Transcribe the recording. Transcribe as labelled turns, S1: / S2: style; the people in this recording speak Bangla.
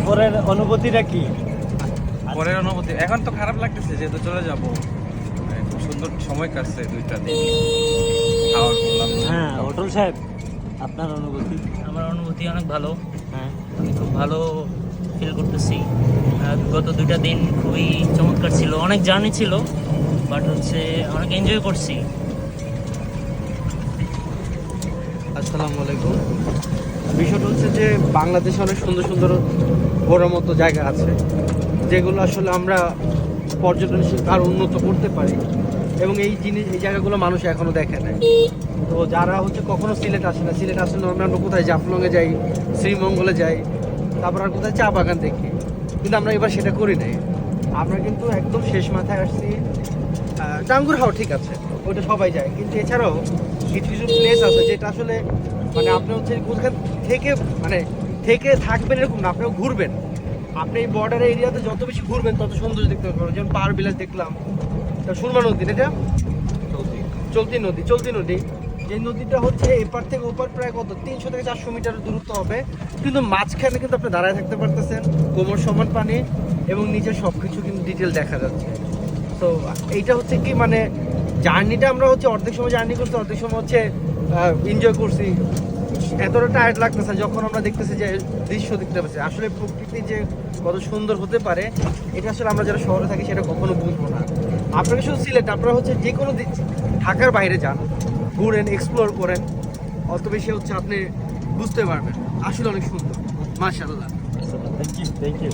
S1: পরের অনুভূতিটা কি?
S2: পরের অনুভূতি এখন তো খারাপ লাগতেছে, যেহেতু চলে যাব। খুব সুন্দর সময় কাটছে 2টা দিন, খাওয়া করলাম।
S1: হ্যাঁ, হোটেল সাহেব, আপনার অনুভূতি?
S3: আমার অনুভূতি অনেক ভালো।
S1: হ্যাঁ,
S3: আমি খুব ভালো ফিল করতেছি। গত 2টা দিন খুবই চমৎকার ছিল, অনেক জার্নি ছিল, বাট হচ্ছে অনেক এনজয় করছি।
S4: আসসালামু আলাইকুম। বিষয়টা হচ্ছে যে বাংলাদেশে অনেক সুন্দর সুন্দর বড় মতো জায়গা আছে, যেগুলো আসলে আমরা পর্যটন শিল্প আরও উন্নত করতে পারি, এবং এই জায়গাগুলো মানুষ এখনও দেখে নেয়। তো যারা হচ্ছে কখনো সিলেট আসে না, সিলেট আসলে আমরা কোথায় জাফলংয়ে যাই, শ্রীমঙ্গলে যাই, তারপর আর কোথায় চা বাগান দেখি, কিন্তু আমরা এবার সেটা করি নাই। আমরা কিন্তু একদম শেষ মাথায় আসছি টাঙ্গুর হাওয়া, ঠিক আছে ওইটা সবাই যায়, কিন্তু এছাড়াও কিছু কিছু প্লেস আছে যেটা আসলে মানে আপনি হচ্ছে কোথায় থেকে মানে থেকে থাকবেন এরকম না, আপনিও ঘুরবেন। আপনি এই বর্ডার এরিয়াতে যত বেশি ঘুরবেন তত সৌন্দর্য দেখতে পারবেন। যেমন পাহাড় বিলাস দেখলাম, সুরমা নদী, এটা চলতি নদী, যে নদীটা হচ্ছে এপার থেকে ওপার প্রায় কত 300 থেকে 400 মিটার দূরত্ব হবে, কিন্তু মাঝখানে কিন্তু আপনি দাঁড়ায় থাকতে পারতেছেন, কোমর সমান পানি, এবং নিচে সব কিছু কিন্তু ডিটেল দেখা যাচ্ছে। তো এইটা হচ্ছে কি মানে জার্নিটা আমরা হচ্ছে অর্ধেক সময় জার্নি করছি, অর্ধেক সময় হচ্ছে এনজয় করছি। এতটা টায়ার্ড লাগতেছে যখন আমরা দেখতেছি যে দৃশ্য দেখতে পাচ্ছি, আসলে প্রকৃতি যে কত সুন্দর হতে পারে এটা আসলে আমরা যারা শহরে থাকি সেটা কখনো বুঝবো না। আপনাকে শুধু সিলেট, আপনারা হচ্ছে যে কোনো ঢাকার বাইরে যান, ঘুরেন, এক্সপ্লোর করেন, অত বেশি হচ্ছে আপনি বুঝতে পারবেন আসলে অনেক সুন্দর। মাশাআল্লাহ।
S1: Thank you.